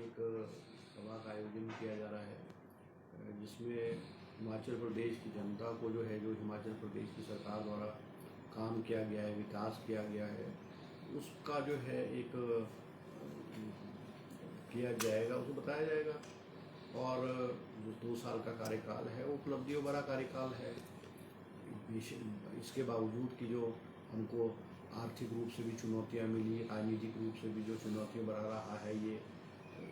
एक सभा का आयोजन किया जा रहा है जिसमें हिमाचल प्रदेश की जनता को जो हिमाचल प्रदेश की सरकार द्वारा काम किया गया है, विकास किया गया है, उसका एक किया जाएगा, उसको बताया जाएगा। और जो 2 साल का कार्यकाल है वो उपलब्धियों भरा कार्यकाल है। इसके बावजूद कि जो हमको आर्थिक रूप से भी चुनौतियां मिली, राजनीतिक रूप से भी जो चुनौतियां बढ़ा रहा है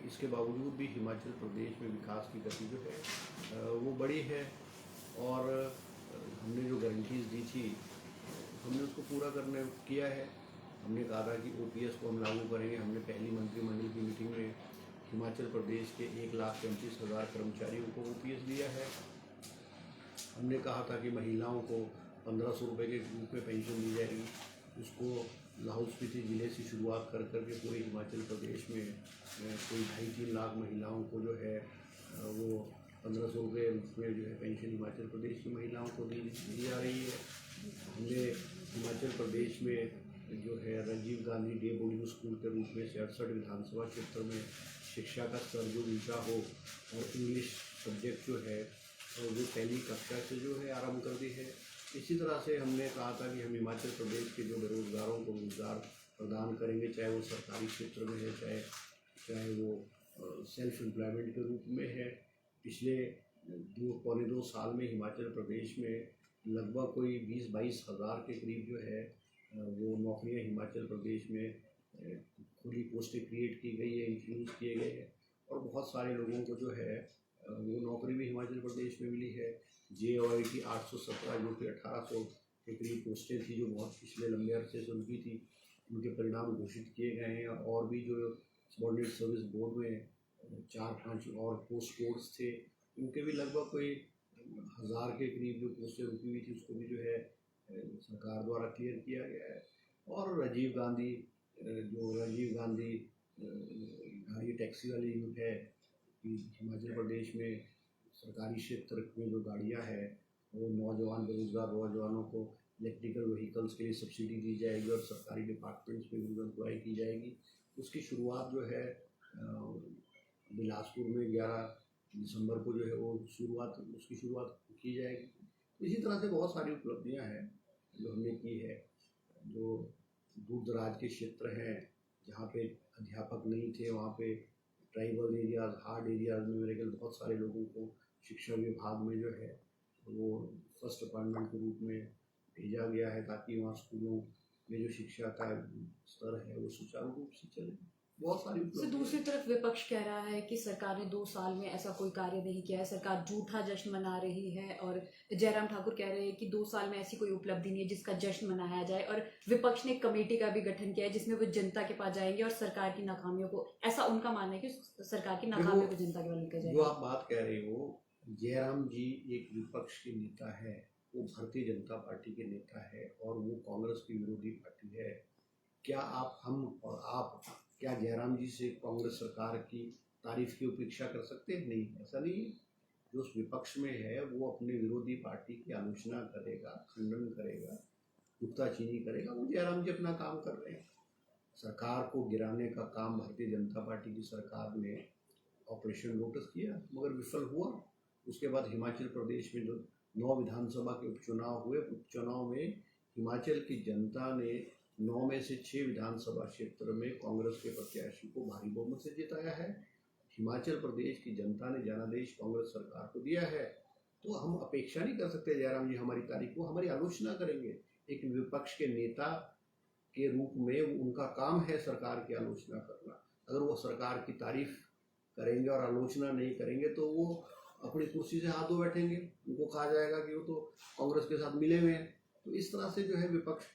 इसके बावजूद भी हिमाचल प्रदेश में विकास की गति वो बड़ी है। और हमने जो गारंटीज दी थी हमने उसको पूरा किया है। हमने कहा था कि ओपीएस को हम लागू करेंगे। हमने पहली मंत्रिमंडल की मीटिंग में हिमाचल प्रदेश के 1,35,000 कर्मचारियों को ओपीएस दिया है। हमने कहा था कि महिलाओं को 1,500 रुपये के रूप में पेंशन दी जाएगी। उसको लाहौल स्पीति ज़िले से शुरुआत कर करके पूरे हिमाचल प्रदेश में कोई 2.5-3 लाख महिलाओं को वो 1,500 रुपये में पेंशन हिमाचल प्रदेश की महिलाओं को दी जा रही है। हमने हिमाचल प्रदेश में Rajiv Gandhi day boarding school के रूप में 68 विधानसभा क्षेत्र में शिक्षा का स्तर जो ऊँचा हो और इंग्लिश सब्जेक्ट वो पहली कक्षा से आरंभ कर दी है। इसी तरह से हमने कहा था कि हम हिमाचल प्रदेश के जो बेरोजगारों को रोजगार प्रदान करेंगे, चाहे वो सरकारी क्षेत्र में है, चाहे वो सेल्फ एम्प्लॉयमेंट के रूप में है। पिछले 2 साल में हिमाचल प्रदेश में लगभग कोई 20-22 हज़ार के करीब वो नौकरियां हिमाचल प्रदेश में खुली पोस्टें क्रिएट की गई है, इंट्रोड्यूस किए गए हैं। और बहुत सारे लोगों को वो नौकरी भी हिमाचल प्रदेश में मिली है। JOIT 817 जो कि 1800 के करीब पोस्टें थी, जो बहुत पिछले लंबे अरसे से उनकी थी, उनके परिणाम घोषित किए गए हैं। और भी जो सबऑर्डिनेट सर्विस बोर्ड में 4-5 और पोस्ट कोड्स थे, उनके भी लगभग कोई 1000 के करीब जो पोस्टें रुकी हुई थी, उसको भी सरकार द्वारा क्लियर किया गया है। और राजीव गांधी गाड़ी टैक्सी वाली यूनिट है कि हिमाचल प्रदेश में सरकारी क्षेत्र में जो गाड़ियाँ हैं वो नौजवान बेरोजगार नौजवानों को इलेक्ट्रिकल व्हीकल्स के लिए सब्सिडी दी जाएगी और सरकारी डिपार्टमेंट्स में उनको एम्प्लॉय की जाएगी। उसकी शुरुआत बिलासपुर में 11 दिसंबर को उसकी शुरुआत की जाएगी। तो इसी तरह से बहुत सारी उपलब्धियां हैं जो हमने की है। जो दूर दराज के क्षेत्र हैं जहाँ पे अध्यापक नहीं थे, वहाँ पे ट्राइबल एरियाज, हार्ड एरियाज में मेरे ख्याल बहुत सारे लोगों को शिक्षा विभाग में वो फर्स्ट अपॉइंटमेंट के रूप में भेजा गया है, ताकि वहाँ स्कूलों में जो शिक्षा का स्तर है वो सुचारू रूप से चले। बहुत सारी दूसरी तरफ विपक्ष कह रहा है कि सरकार ने 2 साल में ऐसा कोई कार्य नहीं किया है, सरकार झूठा जश्न मना रही है। और जयराम ठाकुर कह रहे हैं कि 2 साल में ऐसी कोई उपलब्धि नहीं है जिसका जश्न मनाया जाए। और विपक्ष ने एक कमेटी का भी गठन किया है जिसमें वो जनता के पास जाएंगे और सरकार की नाकामियों को, ऐसा उनका मानना है कि सरकार की नाकामियों को जनता के पास लेकर जाएंगे। जो आप बात कह रहे हो, जयराम जी एक विपक्ष के नेता है, वो भारतीय जनता पार्टी के नेता है और वो कांग्रेस की विरोधी पार्टी है। क्या आप क्या जयराम जी से कांग्रेस सरकार की तारीफ की उपेक्षा कर सकते हैं? नहीं, ऐसा नहीं है। जो उस विपक्ष में है वो अपने विरोधी पार्टी की आलोचना करेगा, खंडन करेगा, नुक्ताचीनी करेगा। वो जयराम जी अपना काम कर रहे हैं। सरकार को गिराने का काम भारतीय जनता पार्टी की सरकार ने ऑपरेशन लोटस किया, मगर विफल हुआ। उसके बाद हिमाचल प्रदेश में जो 9 विधानसभा के उपचुनाव हुए, उपचुनाव में हिमाचल की जनता ने 9 में से 6 विधानसभा क्षेत्र में कांग्रेस के प्रत्याशी को भारी बहुमत से जिताया है। हिमाचल प्रदेश की जनता ने जनादेश कांग्रेस सरकार को दिया है। तो हम अपेक्षा नहीं कर सकते जयराम जी हमारी तारीफ को, हमारी आलोचना करेंगे। एक विपक्ष के नेता के रूप में उनका काम है सरकार की आलोचना करना। अगर वो सरकार की तारीफ करेंगे और आलोचना नहीं करेंगे तो वो अपनी कुर्सी से हाथ धो बैठेंगे। उनको कहा जाएगा कि वो तो कांग्रेस के साथ मिले हुए हैं। तो इस तरह से विपक्ष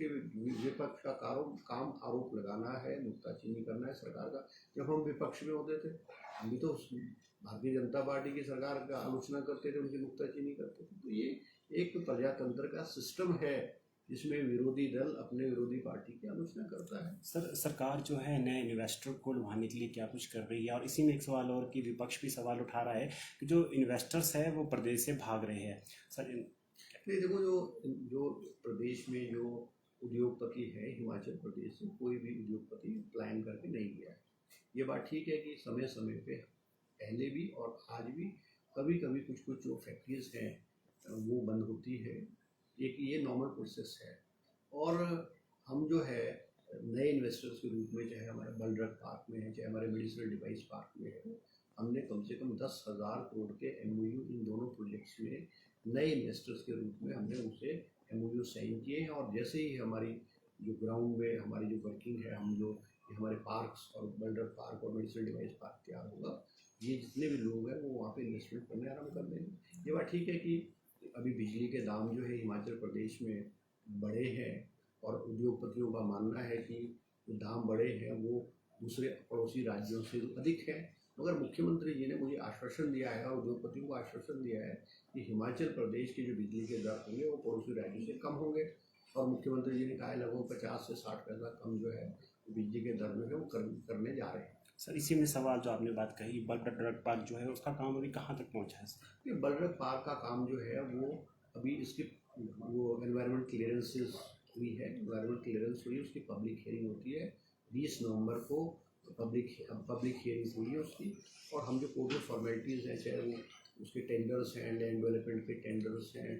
का काम आरोप लगाना है, नुक्ताचीनी करना है सरकार का। जब हम विपक्ष में होते थे, हम भी तो भारतीय जनता पार्टी की सरकार का आलोचना करते थे, उनकी नुक्ताचीनी करते थे। तो ये एक प्रजातंत्र का सिस्टम है जिसमें विरोधी दल अपने विरोधी पार्टी की आलोचना करता है। सर, सरकार जो है नए इन्वेस्टर को लुभाने के लिए क्या कुछ कर रही है? और इसी में एक सवाल और कि विपक्ष भी सवाल उठा रहा है कि जो इन्वेस्टर्स है वो प्रदेश से भाग रहे हैं। सर नहीं, देखो, जो प्रदेश में जो उद्योगपति है, हिमाचल प्रदेश से कोई भी उद्योगपति प्लान करके नहीं गया है। ये बात ठीक है कि समय समय पे पहले भी और आज भी कभी कभी कुछ कुछ जो फैक्ट्रीज हैं वो बंद होती है, एक ये नॉर्मल प्रोसेस है। और हम जो है नए इन्वेस्टर्स के रूप में, चाहे हमारे बल ड्रग पार्क में है, चाहे हमारे मेडिसिनल डिवाइस पार्क में है, हमने कम से कम 10,000 करोड़ के MOU इन दोनों प्रोजेक्ट्स में नए इन्वेस्टर्स के रूप में हमने उनसे MOU साइन किए हैं। और जैसे ही हमारी जो ग्राउंड में हमारी जो वर्किंग है, हम जो हमारे पार्क्स और बल ड्रग पार्क और मेडिसिनल डिवाइस पार्क तैयार होगा, ये जितने भी लोग हैं वो वहाँ पे इन्वेस्टमेंट करने आरम्भ कर देंगे। ये बात ठीक है कि अभी बिजली के दाम जो है हिमाचल प्रदेश में बढ़े हैं और उद्योगपतियों का मानना है कि जो दाम बढ़े हैं वो दूसरे पड़ोसी राज्यों से अधिक है। मगर मुख्यमंत्री जी ने मुझे आश्वासन दिया है और उद्योगपतियों को आश्वासन दिया है कि हिमाचल प्रदेश के जो बिजली के दर होंगे वो पड़ोसी राज्यों से कम होंगे। और मुख्यमंत्री जी ने कहा है लगभग 50 से 60 पैसा कम जो है बिजली के दर में है वो करने जा रहे हैं। सर इसी में सवाल जो आपने बात कही, बल ड्रग पार्क जो है उसका काम अभी कहाँ तक पहुँचा है सर? ये बल ड्रग पार्क का काम जो है वो अभी इसकी वो एनवायरनमेंट क्लियरेंसेस हुई है, एनवायरनमेंट क्लियरेंस हुई, उसकी पब्लिक हियरिंग होती है 20 नवंबर को। पब्लिक हियरिंग हुई है उसकी। और हम जो कोर्ट फॉर्मेलिटीज़ हैं, चाहे वो उसके टेंडर्स हैं, लैंड डेवलपमेंट के टेंडर्स हैं,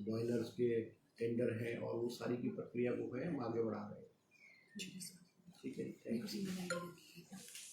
बॉयलर्स के टेंडर हैं, और वो सारी की प्रक्रिया को है हम आगे बढ़ा रहे हैं। ठीक है, थैंक यू।